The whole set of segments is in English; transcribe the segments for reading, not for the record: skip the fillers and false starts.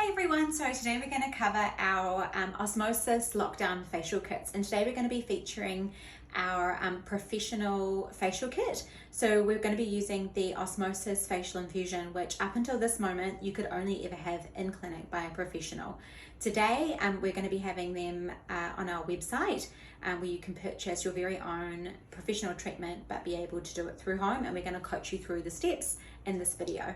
Hi everyone, so today we're going to cover our Osmosis lockdown facial kits, and today we're going to be featuring our professional facial kit. So we're going to be using the Osmosis facial infusion, which up until this moment you could only ever have in clinic by a professional. Today we're going to be having them on our website where you can purchase your very own professional treatment but be able to do it through home, and we're going to coach you through the steps in this video.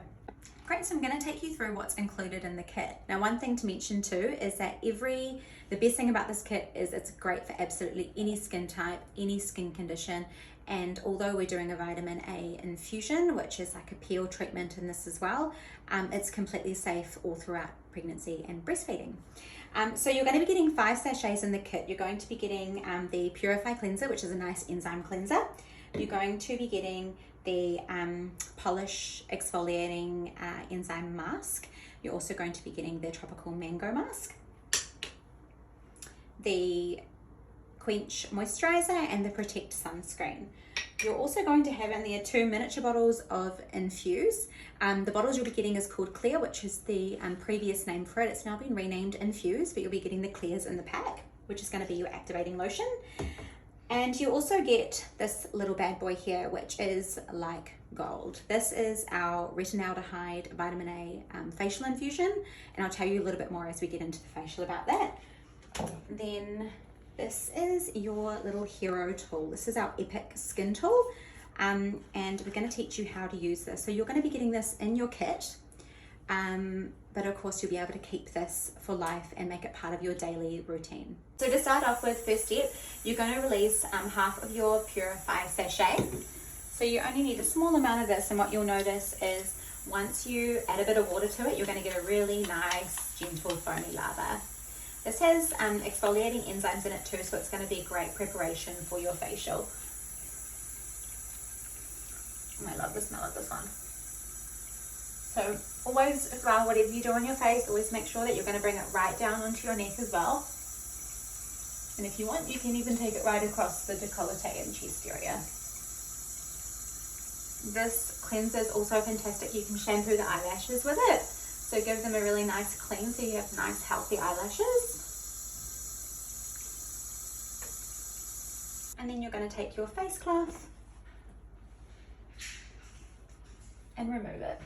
Great, so I'm going to take you through what's included in the kit. Now, one thing to mention too is that the best thing about this kit is it's great for absolutely any skin type, any skin condition, and although we're doing a vitamin A infusion, which is like a peel treatment in this as well, it's completely safe all throughout pregnancy and breastfeeding. So you're going to be getting 5 sachets in the kit. You're going to be getting the Purify Cleanser, which is a nice enzyme cleanser. You're going to be getting the Polish exfoliating enzyme mask. You're also going to be getting the tropical mango mask, the quench moisturizer, and the protect sunscreen. You're also going to have in there 2 miniature bottles of Infuse. The bottles you'll be getting is called Clear, which is the previous name for it. It's now been renamed Infuse, but you'll be getting the Clears in the pack, which is going to be your activating lotion. And you also get this little bad boy here, which is like gold. This is our retinaldehyde vitamin A facial infusion, and I'll tell you a little bit more as we get into the facial about that. Then this is your little hero tool. This is our Epic Skin Tool, and we're going to teach you how to use this. So you're going to be getting this in your kit, but of course you'll be able to keep this for life and make it part of your daily routine. So to start off with, first step, you're going to release half of your Purify sachet. So you only need a small amount of this, and what you'll notice is once you add a bit of water to it, you're going to get a really nice, gentle, foamy lather. This has exfoliating enzymes in it too, so it's going to be great preparation for your facial. I love the smell of this one. So always, as well, whatever you do on your face, always make sure that you're going to bring it right down onto your neck as well. And if you want, you can even take it right across the décolleté and chest area. This cleanser is also fantastic. You can shampoo the eyelashes with it. So give them a really nice clean so you have nice healthy eyelashes. And then you're going to take your face cloth and remove it.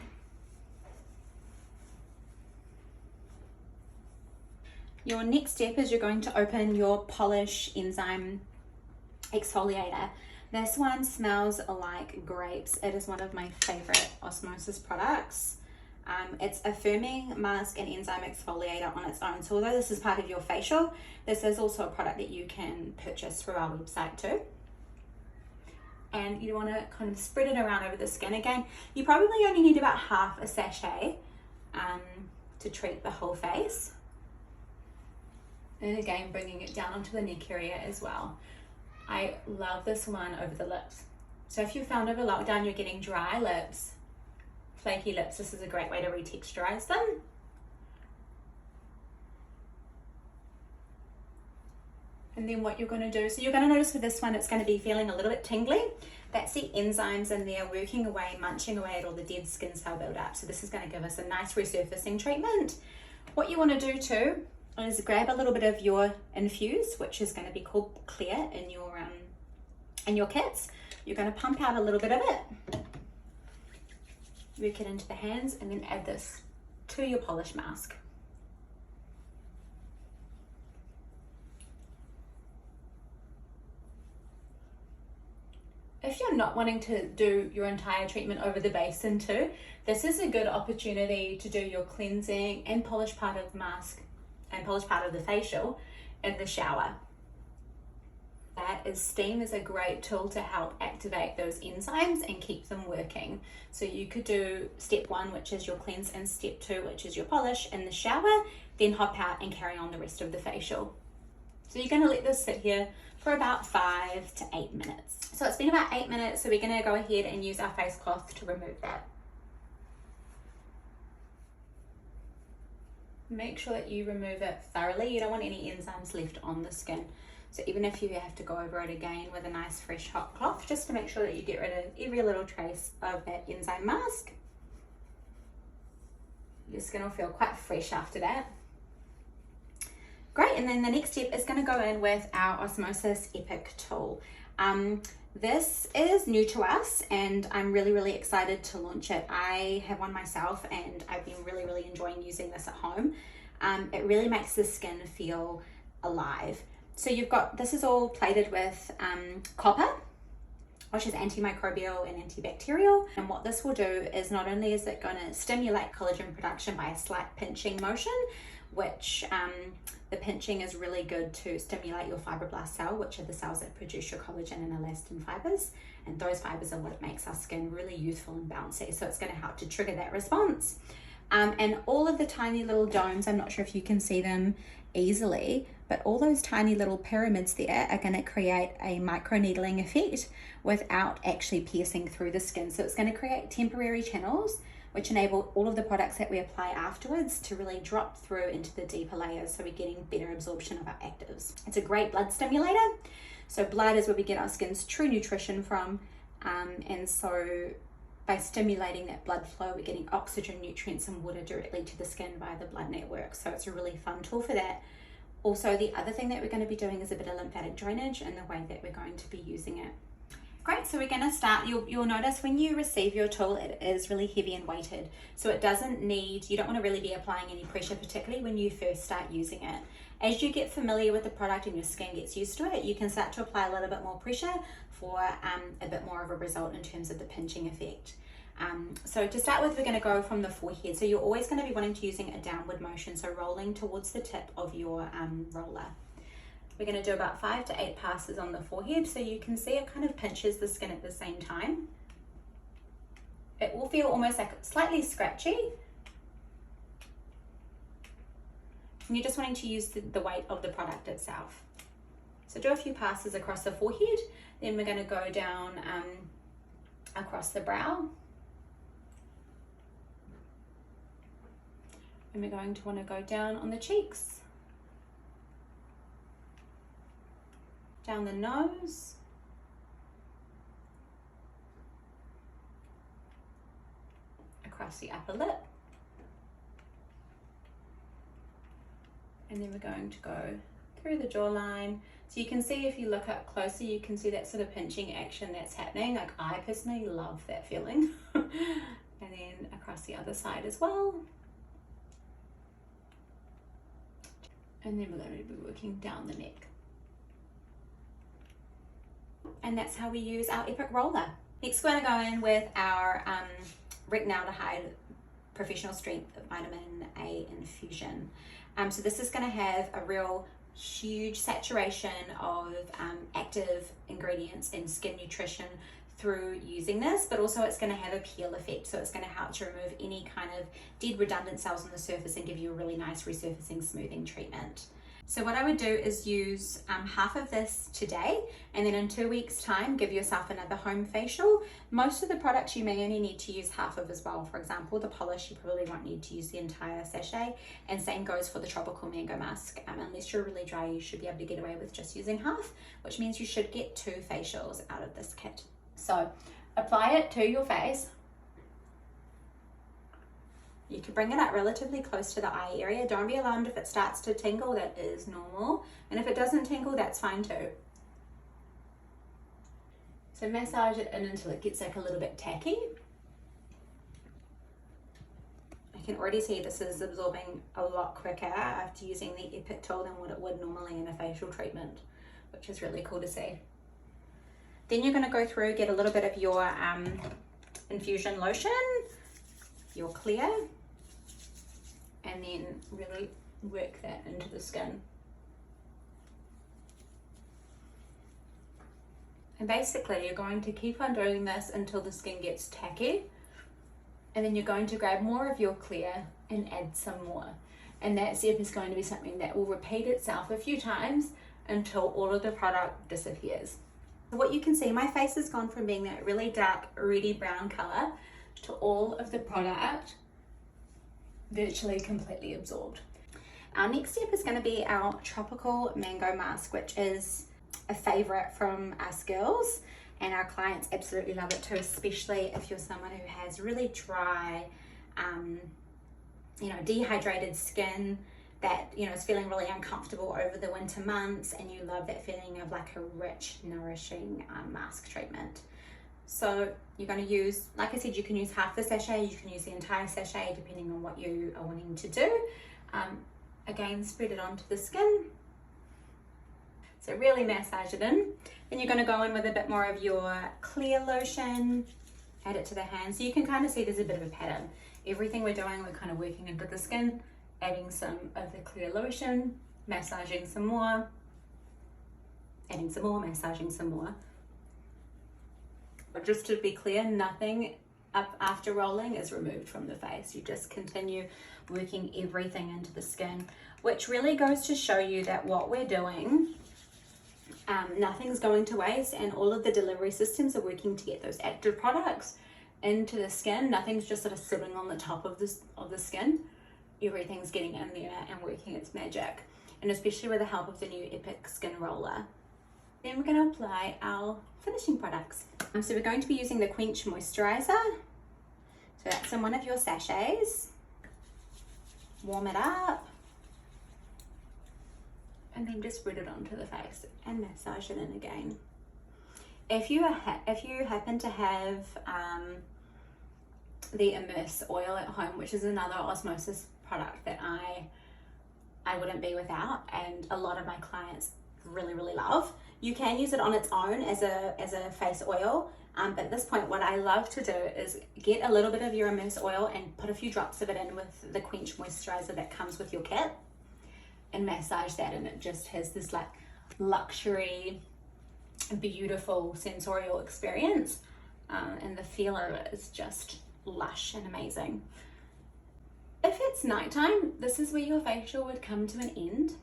Your next step is you're going to open your Polish enzyme exfoliator. This one smells like grapes. It is one of my favorite Osmosis products. It's a firming mask and enzyme exfoliator on its own. So although this is part of your facial, this is also a product that you can purchase through our website too. And you want to kind of spread it around over the skin. Again, you probably only need about half a sachet to treat the whole face. And again, bringing it down onto the neck area as well. I love this one over the lips. So if you found over lockdown you're getting dry lips, flaky lips, this is a great way to retexturize them. And then what you're going to do, so you're going to notice with this one it's going to be feeling a little bit tingly. That's the enzymes in there working away, munching away at all the dead skin cell buildup. So this is going to give us a nice resurfacing treatment. What you want to do too is grab a little bit of your Infuse, which is going to be called Clear in your kits. You're going to pump out a little bit of it, work it into the hands, and then add this to your Polish mask. If you're not wanting to do your entire treatment over the basin too, this is a good opportunity to do your cleansing and polish part of the mask and polish part of the facial in the shower. Steam is a great tool to help activate those enzymes and keep them working. So you could do step 1, which is your cleanse, and step 2, which is your polish in the shower, then hop out and carry on the rest of the facial. So you're going to let this sit here for about 5 to 8 minutes. So it's been about 8 minutes, so we're going to go ahead and use our face cloth to remove that. Make sure that you remove it thoroughly. You don't want any enzymes left on the skin. So even if you have to go over it again with a nice fresh hot cloth, just to make sure that you get rid of every little trace of that enzyme mask. Your skin will feel quite fresh after that. Great, and then the next step is going to go in with our Osmosis Epic tool. This is new to us and I'm really excited to launch it. I have one myself and I've been really enjoying using this at home. It really makes the skin feel alive. So you've got, this is all plated with copper, which is antimicrobial and antibacterial. And what this will do is not only is it going to stimulate collagen production by a slight pinching motion, which the pinching is really good to stimulate your fibroblast cell, which are the cells that produce your collagen and elastin fibers. And those fibers are what makes our skin really youthful and bouncy. So it's going to help to trigger that response. And all of the tiny little domes, I'm not sure if you can see them easily, but all those tiny little pyramids there are going to create a microneedling effect without actually piercing through the skin. So it's going to create temporary channels which enable all of the products that we apply afterwards to really drop through into the deeper layers, so we're getting better absorption of our actives. It's a great blood stimulator. So blood is where we get our skin's true nutrition from, and so by stimulating that blood flow, we're getting oxygen, nutrients and water directly to the skin via the blood network. So it's a really fun tool for that. Also, the other thing that we're going to be doing is a bit of lymphatic drainage in the way that we're going to be using it. Great, so we're going to start, you'll notice when you receive your tool, it is really heavy and weighted. So it doesn't need, you don't want to really be applying any pressure, particularly when you first start using it. As you get familiar with the product and your skin gets used to it, you can start to apply a little bit more pressure for a bit more of a result in terms of the pinching effect. So to start with, we're going to go from the forehead. So you're always going to be wanting to using a downward motion, so rolling towards the tip of your roller. We're going to do about 5 to 8 passes on the forehead, so you can see it kind of pinches the skin at the same time. It will feel almost like slightly scratchy. And you're just wanting to use the weight of the product itself. So do a few passes across the forehead, then we're going to go down across the brow. And we're going to want to go down on the cheeks. Down the nose, across the upper lip, and then we're going to go through the jawline. So you can see, if you look up closer, you can see that sort of pinching action that's happening. Like, I personally love that feeling. And then across the other side as well. And then we're going to be working down the neck. And that's how we use our Epic Roller. Next, we're going to go in with our retinaldehyde professional strength vitamin A infusion. So this is going to have a real huge saturation of active ingredients in skin nutrition through using this, but also it's going to have a peel effect. So it's going to help to remove any kind of dead redundant cells on the surface and give you a really nice resurfacing smoothing treatment. So what I would do is use half of this today, and then in 2 weeks time give yourself another home facial. Most of the products you may only need to use half of as well. For example, the polish, you probably won't need to use the entire sachet, and same goes for the tropical mango mask. Unless you're really dry, you should be able to get away with just using half, which means you should get 2 facials out of this kit. So apply it to your face. You can bring it up relatively close to the eye area. Don't be alarmed if it starts to tingle, that is normal. And if it doesn't tingle, that's fine too. So massage it in until it gets like a little bit tacky. I can already see this is absorbing a lot quicker after using the Epic tool than what it would normally in a facial treatment, which is really cool to see. Then you're going to go through, get a little bit of your infusion lotion, your clear, and then really work that into the skin. And basically you're going to keep on doing this until the skin gets tacky, and then you're going to grab more of your clear and add some more. And that step is going to be something that will repeat itself a few times until all of the product disappears. So what you can see, my face has gone from being that really dark reddy brown color to all of the product virtually completely absorbed. Our next step is going to be our tropical mango mask, which is a favorite from us girls, and our clients absolutely love it too, especially if you're someone who has really dry you know, dehydrated skin that, you know, is feeling really uncomfortable over the winter months, and you love that feeling of like a rich, nourishing mask treatment. So you're going to use, like I said, you can use half the sachet, you can use the entire sachet depending on what you are wanting to do. Again, spread it onto the skin. So really massage it in. Then you're going to go in with a bit more of your clear lotion, add it to the hands. So you can kind of see there's a bit of a pattern. Everything we're doing, we're kind of working into the skin, adding some of the clear lotion, massaging some more, adding some more, massaging some more. But just to be clear, nothing up after rolling is removed from the face. You just continue working everything into the skin, which really goes to show you that what we're doing, nothing's going to waste, and all of the delivery systems are working to get those active products into the skin. Nothing's just sort of sitting on the top of the skin. Everything's getting in there and working its magic, and especially with the help of the new Epic Skin Roller. Then we're going to apply our finishing products. So we're going to be using the Quench Moisturizer. So that's in one of your sachets. Warm it up, and then just spread it onto the face and massage it in again. If you happen to have the Immerse oil at home, which is another Osmosis product that I wouldn't be without, and a lot of my clients really love, you can use it on its own as a face oil. But at this point, what I love to do is get a little bit of your Immerse oil and put a few drops of it in with the Quench Moisturizer that comes with your kit, and massage that, and it just has this like luxury, beautiful sensorial experience, and the feel of it is just lush and amazing. If it's nighttime, this is where your facial would come to an end.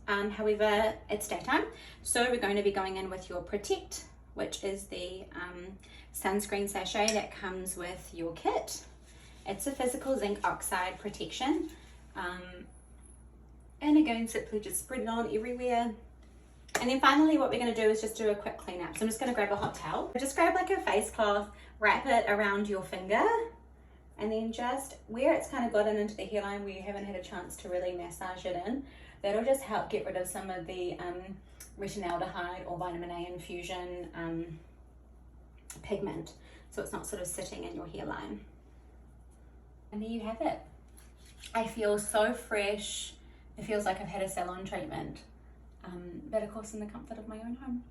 However, it's daytime, so we're going to be going in with your Protect, which is the sunscreen sachet that comes with your kit. It's a physical zinc oxide protection, and again, simply just spread it on everywhere. And then finally, what we're going to do is just do a quick clean up. So I'm just going to grab a hot towel. Just grab like a face cloth, wrap it around your finger, and then just where it's kind of gotten into the hairline where you haven't had a chance to really massage it in, that'll just help get rid of some of the retinaldehyde or vitamin A infusion pigment, so it's not sort of sitting in your hairline. And there you have it. I feel so fresh. It feels like I've had a salon treatment, but of course in the comfort of my own home.